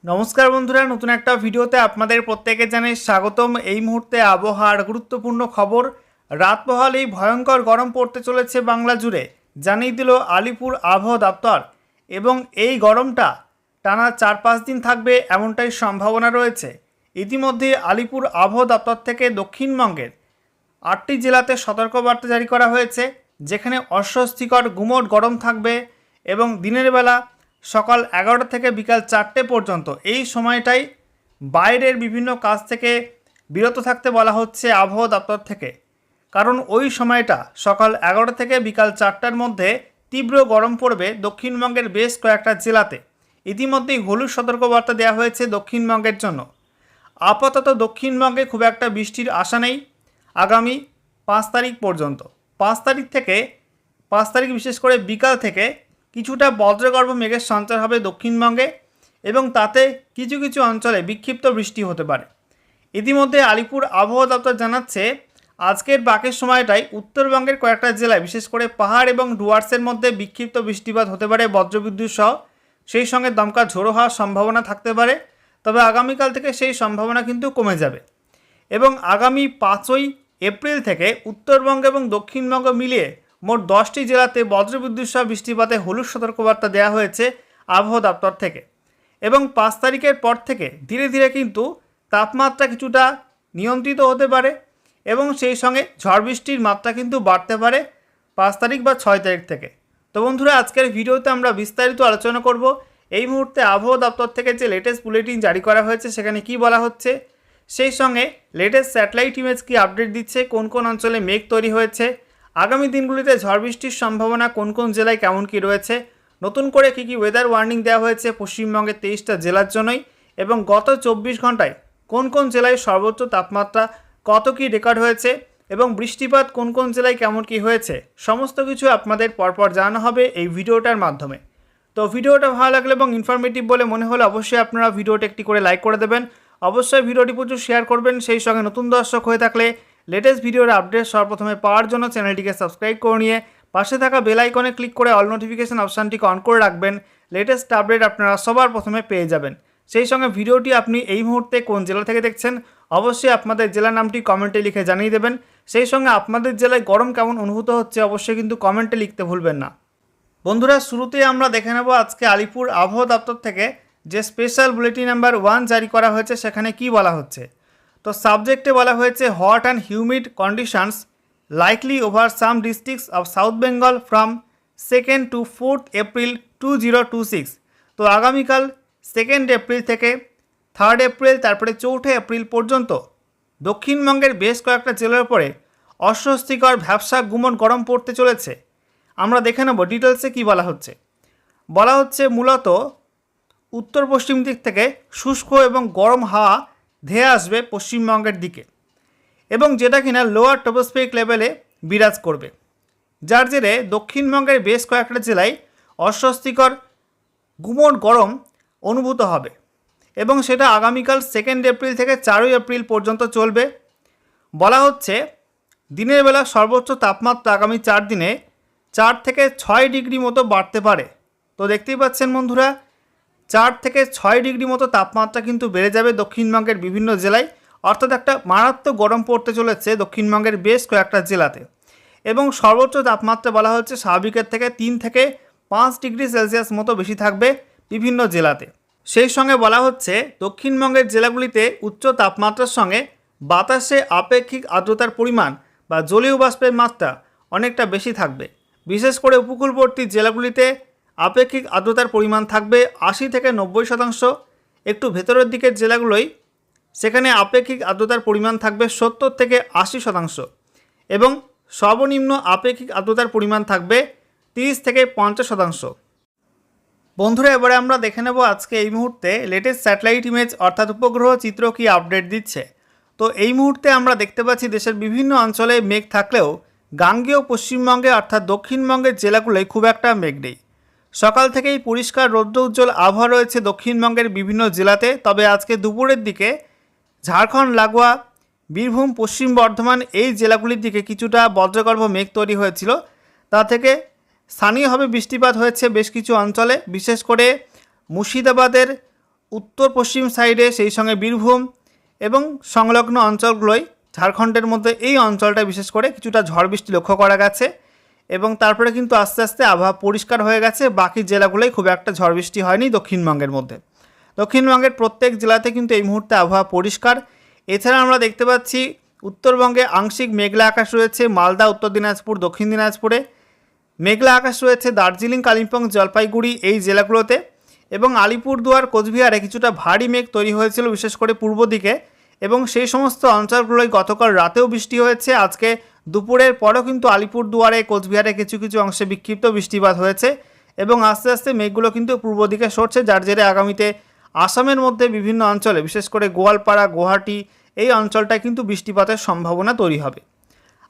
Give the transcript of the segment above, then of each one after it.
নমস্কার বন্ধুরা, নতুন একটা ভিডিওতে আপনাদের প্রত্যেকে জানাই স্বাগতম। এই মুহূর্তে আবহাওয়ার গুরুত্বপূর্ণ খবর। রাত পোহালেই ভয়ঙ্কর গরম পড়তে চলেছে বাংলা জুড়ে, জানিয়ে দিল আলিপুর আবহাওয়া দপ্তর। এবং এই গরমটা টানা 4-5 দিন থাকবে এমনটাই সম্ভাবনা রয়েছে। ইতিমধ্যে আলিপুর আবহাওয়া দপ্তর থেকে দক্ষিণবঙ্গের 8টি জেলাতে সতর্কবার্তা জারি করা হয়েছে, যেখানে অস্বস্তিকর গুমোট গরম থাকবে এবং দিনের বেলা সকাল 11টা থেকে বিকাল 4টে পর্যন্ত এই সময়টাই বাইরের বিভিন্ন কাজ থেকে বিরত থাকতে বলা হচ্ছে আবহাওয়া দপ্তর থেকে। কারণ ওই সময়টা সকাল 11টা থেকে বিকাল 4টার মধ্যে তীব্র গরম পড়বে দক্ষিণবঙ্গের বেশ কয়েকটা জেলাতে। ইতিমধ্যেই হলুদ সতর্কবার্তা দেওয়া হয়েছে দক্ষিণবঙ্গের জন্য। আপাতত দক্ষিণবঙ্গে খুব একটা বৃষ্টির আশা নেই আগামী 5 তারিখ পর্যন্ত। 5 তারিখ বিশেষ করে বিকাল থেকে কিছুটা বজ্রগর্ভ মেঘের সঞ্চার হবে দক্ষিণবঙ্গে এবং তাতে কিছু কিছু অঞ্চলে বিক্ষিপ্ত বৃষ্টি হতে পারে। ইতিমধ্যে আলিপুর আবহাওয়া দপ্তর জানাচ্ছে আজকের বাকি সময়টাই উত্তরবঙ্গের কয়েকটা জেলায় বিশেষ করে পাহাড় এবং ডুয়ার্সের মধ্যে বিক্ষিপ্ত বৃষ্টিপাত হতে পারে বজ্রবিদ্যুৎ সহ, সেই সঙ্গে দমকা ঝোড়ো হওয়ার সম্ভাবনা থাকতে পারে। তবে আগামীকাল থেকে সেই সম্ভাবনা কিন্তু কমে যাবে এবং আগামী 5ই এপ্রিল থেকে উত্তরবঙ্গ এবং দক্ষিণবঙ্গ মিলিয়ে মোট 10টি জেলাতে বজ্রবিদ্যুৎ সহ বৃষ্টিপাতে হলুদ সতর্কবার্তা দেওয়া হয়েছে আবহাওয়া দপ্তর থেকে। এবং 5 তারিখের পর থেকে ধীরে ধীরে কিন্তু তাপমাত্রা কিছুটা নিয়ন্ত্রিত হতে পারে এবং সেই সঙ্গে ঝড় বৃষ্টির মাত্রা কিন্তু বাড়তে পারে 5 তারিখ বা 6 তারিখ থেকে। তো বন্ধুরা, আজকের ভিডিওতে আমরা বিস্তারিত আলোচনা করব এই মুহূর্তে আবহাওয়া দপ্তর থেকে যে লেটেস্ট বুলেটিন জারি করা হয়েছে সেখানে কি বলা হচ্ছে, সেই সঙ্গে লেটেস্ট স্যাটেলাইট ইমেজ কি আপডেট দিচ্ছে, কোন কোন অঞ্চলে মেঘ তৈরি হয়েছে, আগামী দিনগুলিতে ঝড় বৃষ্টির সম্ভাবনা কোন কোন জেলায় কেমন কী রয়েছে, নতুন করে কী কী ওয়েদার ওয়ার্নিং দেওয়া হয়েছে পশ্চিমবঙ্গের 23টা জেলার জন্যই, এবং গত 24 ঘন্টায় কোন কোন জেলায় সর্বোচ্চ তাপমাত্রা কত কী রেকর্ড হয়েছে এবং বৃষ্টিপাত কোন কোন জেলায় কেমন কী হয়েছে, সমস্ত কিছু আপনাদের পরপর জানানো হবে এই ভিডিওটার মাধ্যমে। তো ভিডিওটা ভালো লাগলে এবং ইনফরমেটিভ বলে মনে হলে অবশ্যই আপনারা ভিডিওটা একটি করে লাইক করে দেবেন, অবশ্যই ভিডিওটি প্রচুর শেয়ার করবেন। সেই সঙ্গে নতুন দর্শক হয়ে থাকলে লেটেস্ট ভিডিওর আপডেট সর্বপ্রথমে পাওয়ার জন্য চ্যানেলটিকে সাবস্ক্রাইব করে নিয়ে পাশে থাকা বেল আইকনে ক্লিক করে অল নোটিফিকেশন অপশানটিকে অন করে রাখবেন। লেটেস্ট আপডেট আপনারা সবার প্রথমে পেয়ে যাবেন। সেই সঙ্গে ভিডিওটি আপনি এই মুহূর্তে কোন জেলা থেকে দেখছেন অবশ্যই আপনাদের জেলার নামটি কমেন্টে লিখে জানিয়ে দেবেন। সেই সঙ্গে আপনাদের জেলায় গরম কেমন অনুভূত হচ্ছে অবশ্যই কিন্তু কমেন্টে লিখতে ভুলবেন না। বন্ধুরা, শুরুতেই আমরা দেখে নেব আজকে আলিপুর আবহাওয়া দপ্তর থেকে যে স্পেশাল বুলেটিন নাম্বার 1 জারি করা হয়েছে সেখানে কি বলা হচ্ছে। তো সাবজেক্টে বলা হয়েছে hot and humid conditions likely over some districts of south Bengal from 2nd to 4th April 2026। তো আগামীকাল 2nd এপ্রিল থেকে 3rd এপ্রিল তারপরে 4ঠে এপ্রিল পর্যন্ত দক্ষিণবঙ্গের বেশ কয়েকটা জেলার উপরে অস্বস্তিকর ভ্যাপসা গুমট গরম পড়তে চলেছে। আমরা দেখে নেব ডিটেলসে কী বলা হচ্ছে। বলা হচ্ছে মূলত উত্তর পশ্চিম দিক থেকে শুষ্ক এবং গরম হাওয়া ধেয়ে আসবে পশ্চিমবঙ্গের দিকে এবং যেটা কিনা লোয়ার ট্রপোস্ফিরিক লেভেলে বিরাজ করবে, যার জেরে দক্ষিণবঙ্গের বেশ কয়েকটা জেলায় অস্বস্তিকর গুমট গরম অনুভূত হবে এবং সেটা আগামীকাল 2nd এপ্রিল থেকে 4ই এপ্রিল পর্যন্ত চলবে। বলা হচ্ছে দিনের বেলা সর্বোচ্চ তাপমাত্রা আগামী 4 দিনে 4 থেকে 6 ডিগ্রি মতো বাড়তে পারে। তো দেখতেই পাচ্ছেন বন্ধুরা, 4 থেকে 6 ডিগ্রি মতো তাপমাত্রা কিন্তু বেড়ে যাবে দক্ষিণবঙ্গের বিভিন্ন জেলায়, অর্থাৎ একটা মারাত্মক গরম পড়তে চলেছে দক্ষিণবঙ্গের বেশ কয়েকটা জেলাতে। এবং সর্বোচ্চ তাপমাত্রা বলা হচ্ছে স্বাভাবিকের থেকে 3 থেকে 5 ডিগ্রি সেলসিয়াস মতো বেশি থাকবে বিভিন্ন জেলাতে। সেই সঙ্গে বলা হচ্ছে দক্ষিণবঙ্গের জেলাগুলিতে উচ্চ তাপমাত্রার সঙ্গে বাতাসে আপেক্ষিক আর্দ্রতার পরিমাণ বা জলীয় বাষ্পের মাত্রা অনেকটা বেশি থাকবে। বিশেষ করে উপকূলবর্তী জেলাগুলিতে আপেক্ষিক আর্দ্রতার পরিমাণ থাকবে 80 থেকে 90%। একটু ভেতরের দিকের জেলাগুলোই সেখানে আপেক্ষিক আর্দ্রতার পরিমাণ থাকবে 70 থেকে 80% এবং সর্বনিম্ন আপেক্ষিক আর্দ্রতার পরিমাণ থাকবে 30 থেকে 50%। বন্ধুরা, এবারে আমরা দেখে নেব আজকে এই মুহূর্তে লেটেস্ট স্যাটেলাইট ইমেজ অর্থাৎ উপগ্রহ চিত্র কি আপডেট দিচ্ছে। তো এই মুহূর্তে আমরা দেখতে পাচ্ছি দেশের বিভিন্ন অঞ্চলে মেঘ থাকলেও গাঙ্গেয় পশ্চিমবঙ্গে অর্থাৎ দক্ষিণবঙ্গের জেলাগুলোয় খুব একটা মেঘ নেই। সকাল থেকেই পরিষ্কার রৌদ্র উজ্জ্বল আবহাওয়া রয়েছে দক্ষিণবঙ্গের বিভিন্ন জেলাতে। তবে আজকে দুপুরের দিকে ঝাড়খণ্ড লাগোয়া বীরভূম, পশ্চিম বর্ধমান এই জেলাগুলির দিকে কিছুটা বজ্রগর্ভ মেঘ তৈরি হয়েছিল, তা থেকে স্থানীয়ভাবে বৃষ্টিপাত হয়েছে বেশ কিছু অঞ্চলে, বিশেষ করে মুর্শিদাবাদের উত্তর পশ্চিম সাইডে, সেই সঙ্গে বীরভূম এবং সংলগ্ন অঞ্চলগুলোয় ঝাড়খণ্ডের মধ্যে এই অঞ্চলটা বিশেষ করে কিছুটা ঝড় বৃষ্টি লক্ষ্য করা গেছে এবং তারপরে কিন্তু আস্তে আস্তে আবহাওয়া পরিষ্কার হয়ে গেছে। বাকি জেলাগুলোই খুব একটা ঝড় বৃষ্টি হয়নি দক্ষিণবঙ্গের মধ্যে। দক্ষিণবঙ্গের প্রত্যেক জেলাতে কিন্তু এই মুহূর্তে আবহাওয়া পরিষ্কার। এছাড়া আমরা দেখতে পাচ্ছি উত্তরবঙ্গে আংশিক মেঘলা আকাশ রয়েছে মালদা, উত্তর দিনাজপুর, দক্ষিণ দিনাজপুরে। মেঘলা আকাশ রয়েছে দার্জিলিং, কালিম্পং, জলপাইগুড়ি এই জেলাগুলোতে এবং আলিপুরদুয়ার, কোচবিহারে কিছুটা ভারী মেঘ তৈরি হয়েছিল বিশেষ করে পূর্ব দিকে এবং সেই সমস্ত অঞ্চলগুলোয় গতকাল রাতেও বৃষ্টি হয়েছে। আজকে দুপুরের পরও কিন্তু আলিপুরদুয়ারে, কোচবিহারে কিছু কিছু অংশে বিক্ষিপ্ত বৃষ্টিপাত হয়েছে এবং আস্তে আস্তে মেঘগুলো কিন্তু পূর্ব দিকে সরছে, যার জেরে আগামীতে আসামের মধ্যে বিভিন্ন অঞ্চলে বিশেষ করে গোয়ালপাড়া, গুয়াহাটি এই অঞ্চলটায় কিন্তু বৃষ্টিপাতের সম্ভাবনা তৈরি হবে।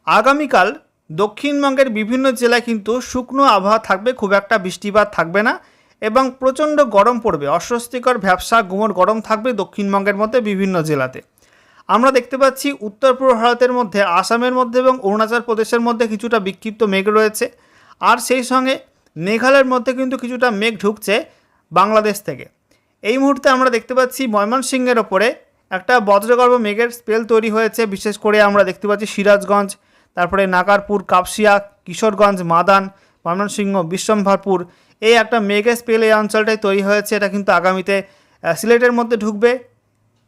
আগামীকাল দক্ষিণবঙ্গের বিভিন্ন জেলায় কিন্তু শুকনো আবহাওয়া থাকবে, খুব একটা বৃষ্টিপাত থাকবে না এবং প্রচণ্ড গরম পড়বে, অস্বস্তিকর ভ্যাপসা গুমোট গরম থাকবে দক্ষিণবঙ্গের মধ্যে বিভিন্ন জেলাতে। আমরা দেখতে পাচ্ছি উত্তর পূর্ব ভারতের মধ্যে, আসামের মধ্যে এবং অরুণাচল প্রদেশের মধ্যে কিছুটা বিক্ষিপ্ত মেঘ রয়েছে আর সেই সঙ্গে মেঘালয়ের মধ্যে কিন্তু কিছুটা মেঘ ঢুকছে বাংলাদেশ থেকে। এই মুহূর্তে আমরা দেখতে পাচ্ছি ময়মনসিংহের ওপরে একটা বজ্রগর্ভ মেঘের স্পেল তৈরি হয়েছে, বিশেষ করে আমরা দেখতে পাচ্ছি সিরাজগঞ্জ, তারপরে নাগারপুর, কাপসিয়া, কিশোরগঞ্জ, মাদান, ময়মনসিংহ, বিশ্বম্ভরপুর এই একটা মেঘের স্পেল এই অঞ্চলটায় তৈরি হয়েছে। এটা কিন্তু আগামীতে সিলেটের মধ্যে ঢুকবে,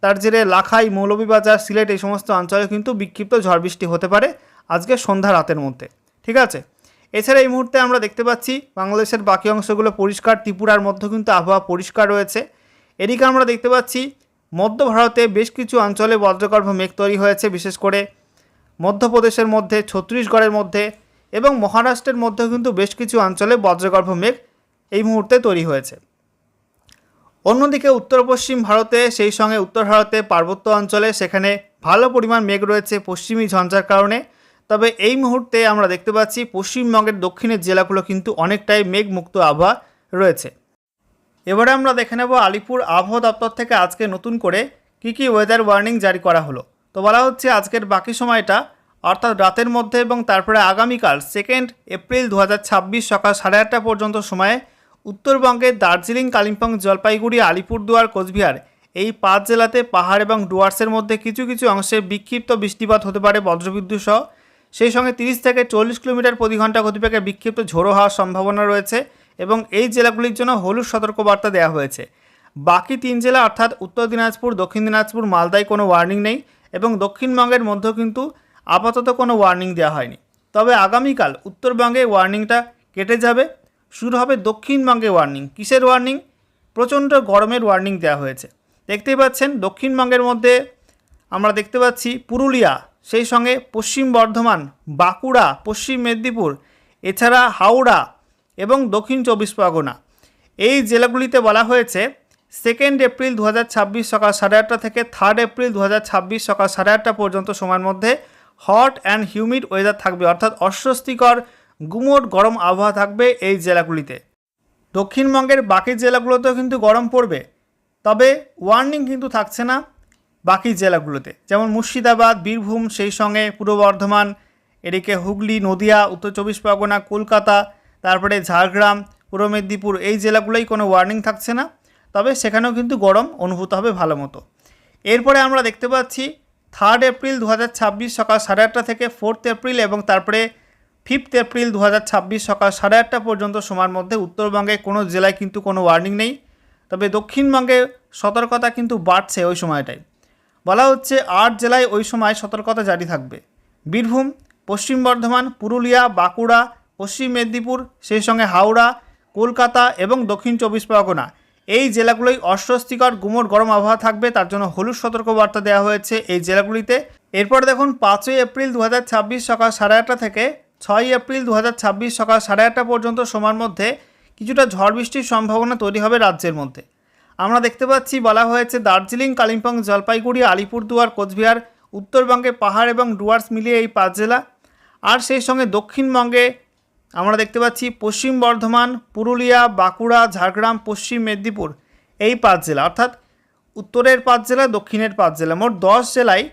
তার জেরে লাখাই, মৌলভীবাজার, সিলেট এই সমস্ত অঞ্চলে কিন্তু বিক্ষিপ্ত ঝড় বৃষ্টি হতে পারে আজকে সন্ধ্যা রাতের মধ্যে। ঠিক আছে, এছাড়া এই মুহূর্তে আমরা দেখতে পাচ্ছি বাংলাদেশের বাকি অংশগুলো পরিষ্কার, ত্রিপুরার মধ্যে কিন্তু আবহাওয়া পরিষ্কার রয়েছে। এদিকে আমরা দেখতে পাচ্ছি মধ্য ভারতে বেশ কিছু অঞ্চলে বজ্রগর্ভ মেঘ তৈরি হয়েছে, বিশেষ করে মধ্যপ্রদেশের মধ্যে, ছত্তিশগড়ের মধ্যে এবং মহারাষ্ট্রের মধ্যে কিন্তু বেশ কিছু অঞ্চলে বজ্রগর্ভ মেঘ এই মুহূর্তে তৈরি হয়েছে। অন্যদিকে উত্তর পশ্চিম ভারতে, সেই সঙ্গে উত্তর ভারতে পার্বত্য অঞ্চলে সেখানে ভালো পরিমাণ মেঘ রয়েছে পশ্চিমী ঝঞ্ঝার কারণে। তবে এই মুহূর্তে আমরা দেখতে পাচ্ছি পশ্চিমবঙ্গের দক্ষিণের জেলাগুলো কিন্তু অনেকটাই মেঘমুক্ত আবহাওয়া রয়েছে। এবারে আমরা দেখে নেব আলিপুর আবহাওয়া দপ্তর থেকে আজকে নতুন করে কী ওয়েদার ওয়ার্নিং জারি করা হলো। তো বলা হচ্ছে আজকের বাকি সময়টা অর্থাৎ রাতের মধ্যে এবং তারপরে আগামীকাল 2 এপ্রিল 2026 সকাল 8:30 পর্যন্ত সময়ে উত্তরবঙ্গের দার্জিলিং, কালিম্পং, জলপাইগুড়ি, আলিপুরদুয়ার, কোচবিহার এই 5 জেলাতে পাহাড় এবং ডুয়ার্সের মধ্যে কিছু কিছু অংশে বিক্ষিপ্ত বৃষ্টিপাত হতে পারে বজ্রবিদ্যুৎ সহ। সেই সঙ্গে 30 থেকে 40 কিলোমিটার প্রতি ঘন্টা গতিবেগে বিক্ষিপ্ত ঝোড়ো হওয়ার সম্ভাবনা রয়েছে এবং এই জেলাগুলির জন্য হলুদ সতর্কবার্তা দেওয়া হয়েছে। বাকি 3 জেলা অর্থাৎ উত্তর দিনাজপুর, দক্ষিণ দিনাজপুর, মালদায় কোনো ওয়ার্নিং নেই এবং দক্ষিণবঙ্গের মধ্যেও কিন্তু আপাতত কোনো ওয়ার্নিং দেওয়া হয়নি। তবে আগামীকাল উত্তরবঙ্গে ওয়ার্নিংটা কেটে যাবে, শুরু হবে দক্ষিণবঙ্গে ওয়ার্নিং। কিসের ওয়ার্নিং? প্রচণ্ড গরমের ওয়ার্নিং দেওয়া হয়েছে। দেখতেই পাচ্ছেন দক্ষিণবঙ্গের মধ্যে আমরা দেখতে পাচ্ছি পুরুলিয়া, সেই সঙ্গে পশ্চিম বর্ধমান, বাঁকুড়া, পশ্চিম মেদিনীপুর, এছাড়া হাওড়া এবং দক্ষিণ 24 পরগনা এই জেলাগুলিতে বলা হয়েছে 2 এপ্রিল 2026 সকাল 8:30 থেকে 3 এপ্রিল 2026 সকাল 8:30 পর্যন্ত সময়ের মধ্যে হট অ্যান্ড হিউমিড ওয়েদার থাকবে, অর্থাৎ অস্বস্তিকর গুমোট গরম আবহাওয়া থাকবে এই জেলাগুলিতে। দক্ষিণবঙ্গের বাকি জেলাগুলোতেও কিন্তু গরম পড়বে, তবে ওয়ার্নিং কিন্তু থাকছে না বাকি জেলাগুলোতে, যেমন মুর্শিদাবাদ, বীরভূম, সেই সঙ্গে পূর্ব বর্ধমান, এদিকে হুগলি, নদিয়া, উত্তর 24 পরগনা, কলকাতা, তারপরে ঝাড়গ্রাম, পূর্ব মেদিনীপুর এই জেলাগুলোই কোনো ওয়ার্নিং থাকছে না, তবে সেখানেও কিন্তু গরম অনুভূত হবে ভালো মতো। এরপরে আমরা দেখতে পাচ্ছি 3 এপ্রিল 2026 সকাল 8:30 থেকে 4 এপ্রিল এবং তারপরে 5 এপ্রিল 2026 সকাল 8:30 পর্যন্ত সময়ের মধ্যে উত্তরবঙ্গে কোনো জেলায় কিন্তু কোনো ওয়ার্নিং নেই, তবে দক্ষিণবঙ্গে সতর্কতা কিন্তু বাড়ছে। ওই সময়টায় বলা হচ্ছে 8 জেলায় ওই সময় সতর্কতা জারি থাকবে। বীরভূম, পশ্চিম বর্ধমান, পুরুলিয়া, বাঁকুড়া, পশ্চিম মেদিনীপুর, সেই সঙ্গে হাওড়া, কলকাতা এবং দক্ষিণ 24 পরগনা এই জেলাগুলোই অস্বস্তিকর গুমোট গরম আবহাওয়া থাকবে, তার জন্য হলুদ সতর্কবার্তা দেওয়া হয়েছে এই জেলাগুলিতে। এরপর দেখুন 5 এপ্রিল 2026 সকাল 8:30 থেকে 6 এপ্রিল 2026 সকাল 8:30 পর্যন্ত সময়ের মধ্যে কিছুটা ঝড় বৃষ্টির সম্ভাবনা তৈরি হবে রাজ্যের মধ্যে। আমরা দেখতে পাচ্ছি বলা হয়েছে দার্জিলিং, কালিম্পং, জলপাইগুড়ি, আলিপুরদুয়ার, কোচবিহার, উত্তরবঙ্গে পাহাড় এবং ডুয়ার্স মিলিয়ে এই 5 জেলা, আর সেই সঙ্গে দক্ষিণবঙ্গে আমরা দেখতে পাচ্ছি পশ্চিম বর্ধমান, পুরুলিয়া, বাঁকুড়া, ঝাড়গ্রাম, পশ্চিম মেদিনীপুর এই 5 জেলা, অর্থাৎ উত্তরের 5 জেলা, দক্ষিণের 5 জেলা, মোট 10 জেলায়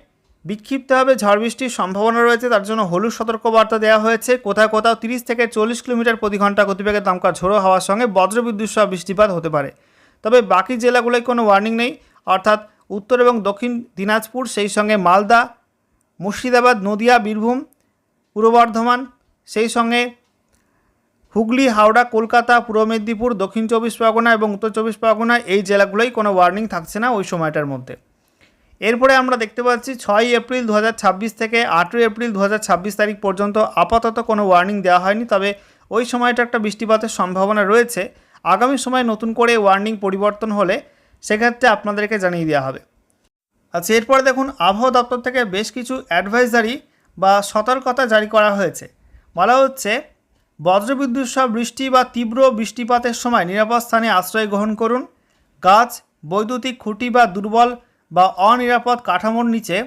বিক্ষিপ্তভাবে ঝড় বৃষ্টির সম্ভাবনা রয়েছে, তার জন্য হলুদ সতর্কবার্তা দেওয়া হয়েছে। কোথাও কোথাও 30 থেকে 40 কিলোমিটার প্রতি ঘন্টা গতিবেগে দমকা ঝোড়ো হওয়ার সঙ্গে বজ্রবিদ্যুৎ সহ বৃষ্টিপাত হতে পারে। তবে বাকি জেলাগুলোয় কোনো ওয়ার্নিং নেই, অর্থাৎ উত্তর এবং দক্ষিণ দিনাজপুর, সেই সঙ্গে মালদা, মুর্শিদাবাদ, নদিয়া, বীরভূম, পূর্ব বর্ধমান, সেই সঙ্গে হুগলি, হাওড়া, কলকাতা, পূর্ব মেদিনীপুর, দক্ষিণ 24 পরগনা এবং উত্তর 24 পরগনা, এই জেলাগুলোই কোনো ওয়ার্নিং থাকছে না ওই সময়টার মধ্যে। এরপরে আমরা দেখতে পাচ্ছি 6 এপ্রিল 2026 থেকে 8 এপ্রিল 2026 তারিখ পর্যন্ত আপাতত কোনো ওয়ার্নিং দেওয়া হয়নি, তবে ওই সময়টা একটা বৃষ্টিপাতের সম্ভাবনা রয়েছে। আগামী সময় নতুন করে ওয়ার্নিং পরিবর্তন হলে সেক্ষেত্রে আপনাদেরকে জানিয়ে দেওয়া হবে। আচ্ছা, এরপরে দেখুন আবহাওয়া দপ্তর থেকে বেশ কিছু অ্যাডভাইজারি বা সতর্কতা জারি করা হয়েছে। বলা হচ্ছে, বজ্রবিদ্যুৎ সহ বৃষ্টি বা তীব্র বৃষ্টিপাতের সময় নিরাপদ স্থানে আশ্রয় গ্রহণ করুন। গাছ, বৈদ্যুতিক খুঁটি বা দুর্বল বা অনিরাপদ কাঠামোর নিচে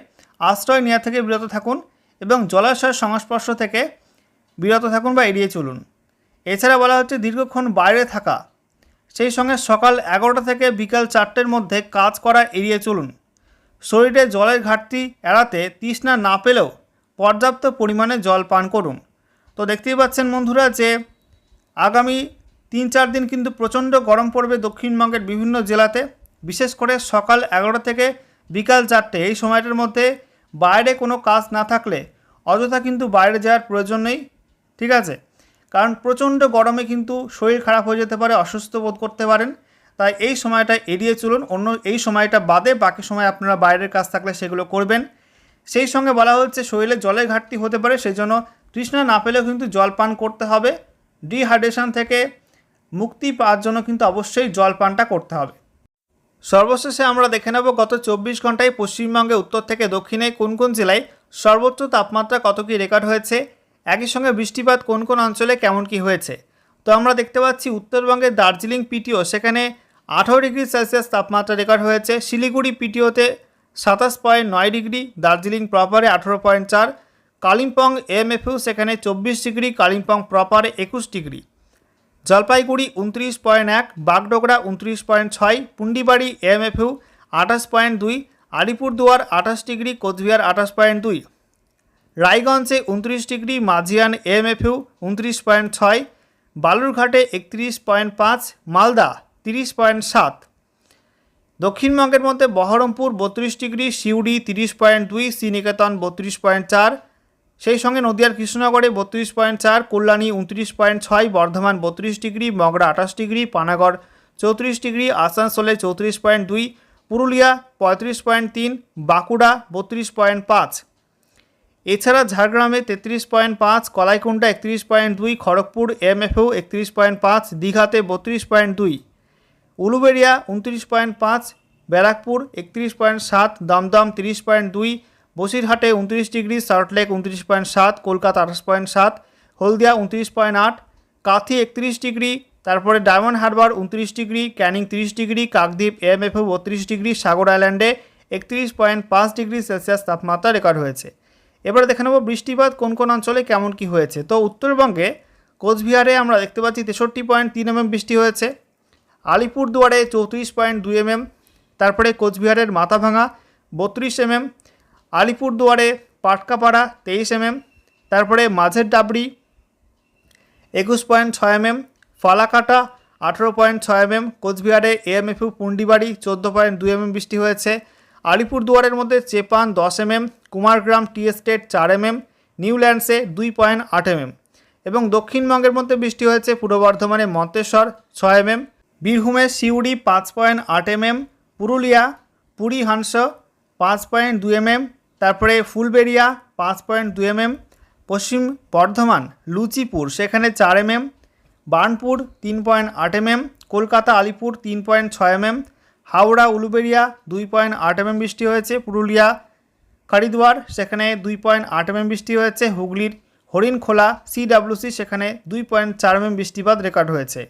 আশ্রয় নেওয়া থেকে বিরত থাকুন এবং জলাশয়ের সংস্পর্শ থেকে বিরত থাকুন বা এড়িয়ে চলুন। এছাড়া বলা হচ্ছে, দীর্ঘক্ষণ বাইরে থাকা, সেই সঙ্গে সকাল 11টা থেকে বিকাল 4টের মধ্যে কাজ করা এড়িয়ে চলুন। শরীরে জলের ঘাটতি এড়াতে তৃষ্ণা না পেলেও পর্যাপ্ত পরিমাণে জল পান করুন। তো দেখতেই পাচ্ছেন বন্ধুরা যে আগামী 3-4 দিন কিন্তু প্রচণ্ড গরম পড়বে দক্ষিণবঙ্গের বিভিন্ন জেলাতে, বিশেষ করে সকাল 11টা থেকে বিকাল 4টে, এই সময়টার মধ্যে বাইরে কোনো কাজ না থাকলে অযথা কিন্তু বাইরে যাওয়ার প্রয়োজন নেই, ঠিক আছে? কারণ প্রচণ্ড গরমে কিন্তু শরীর খারাপ হয়ে যেতে পারে, অসুস্থ বোধ করতে পারেন, তাই এই সময়টা এড়িয়ে চলুন। এই সময়টা বাদে বাকি সময় আপনারা বাইরের কাজ থাকলে সেগুলো করবেন। সেই সঙ্গে বলা হচ্ছে, শরীরে জলের ঘাটতি হতে পারে, সেই জন্য তৃষ্ণা না পেলেও কিন্তু জল পান করতে হবে। ডিহাইড্রেশন থেকে মুক্তি পাওয়ার জন্য কিন্তু অবশ্যই জল পানটা করতে হবে। সর্বশেষে আমরা দেখে নেব গত 24 ঘন্টায় পশ্চিমবঙ্গে উত্তর থেকে দক্ষিণে কোন কোন জেলায় সর্বোচ্চ তাপমাত্রা কত কী রেকর্ড হয়েছে, একই সঙ্গে বৃষ্টিপাত কোন কোন অঞ্চলে কেমন কী হয়েছে। তো আমরা দেখতে পাচ্ছি উত্তরবঙ্গের দার্জিলিং পিটিও, সেখানে 18 ডিগ্রি সেলসিয়াস তাপমাত্রা রেকর্ড হয়েছে। শিলিগুড়ি পিটিওতে 27.9 ডিগ্রি, দার্জিলিং প্রপারে 18.4, কালিম্পং এমএফইউ সেখানে 24 ডিগ্রি, কালিম্পং প্রপারে 21 degree, Jalpaiguri 29.1, Bagdogra 29.6, Pundibari MFU 28.2, Alipurduar 28 degree, Coochbehar 28.2, রায়গঞ্জে 29 ডিগ্রি, মাঝিয়ান এমএফইউ 29.6, বালুরঘাটে 31.5, মালদা 30.7। দক্ষিণবঙ্গের মধ্যে বহরমপুর 32 ডিগ্রি, সিউড়ি 30.2, শ্রীনিকেতন 32.4, সেই সঙ্গে নদিয়ার কৃষ্ণনগরে 32.4, Kalyani 29.6, Bardhaman 32 degree, Magra 28 degree, Panagarh 34 degree, আসানসোলে 34.2, পুরুলিয়া 35.3, বাঁকুড়া 32.5। এছাড়া ঝাড়গ্রামে 33.5, কলাইকুণ্ডা 31.2, খড়গপুর এমএফইউ 31.5, দীঘাতে 32.2, উলুবেড়িয়া 29.5, ব্যারাকপুর 31.7, দমদম 30.2, বসিরহাটে 29 ডিগ্রি, সল্টলেক 29.7, কলকাতা 28.7, হলদিয়া 29.8, কাথি 31 ডিগ্রি, তারপরে Diamond Harbour 29 degree, Canning 30 degree, Kakdwip MFU 32 degree, Sagar আইল্যান্ডে 31.5 ডিগ্রি সেলসিয়াস তাপমাত্রা রেকর্ড হয়েছে। এবারে দেখে নেব বৃষ্টিপাত কোন কোন অঞ্চলে কেমন কি হয়েছে। তো উত্তরবঙ্গে কোচবিহারে আমরা দেখতে পাচ্ছি 63.3 mm বৃষ্টি হয়েছে, আলিপুরদুয়ারে 34.2 mm, তারপরে কোচবিহারের মাথাভাঙা 32 mm, আলিপুরদুয়ারে পাটকাপাড়া 23 mm, তারপরে মাঝের ডাবরি 21.6 mm, ফালাকাটা 18.6 mm, কোচবিহারে এমএফইউ পুন্ডিবাড়ি 14.2 mm বৃষ্টি হয়েছে, আলিপুরদুয়ারের মধ্যে চেপান 10 mm, Kumargram tea estate 4 mm, নিউল্যান্ডসে 2.8 mm, এবং দক্ষিণবঙ্গের মধ্যে বৃষ্টি হয়েছে পূর্ব বর্ধমানে মন্তেশ্বর 6 mm, বীরভূমে সিউড়ি 5.8 mm, পুরুলিয়া পুরী হাংস 5.2 mm, তারপরে ফুলবেড়িয়া 5.2 mm, পশ্চিম বর্ধমান লুচিপুর সেখানে 4 mm, Burnpur 3.8 mm, Kolkata Alipur 3.6 mm, Howrah Uluberia 2.8 mm বৃষ্টি হয়েছে, পুরুলিয়া কারিদুয়ার সেখানে 2.8 mm বৃষ্টি হয়েছে, হুগলির হরিণখোলা সিডাব্লিউসি সেখানে 2.4 mm বৃষ্টিপাত রেকর্ড হয়েছে।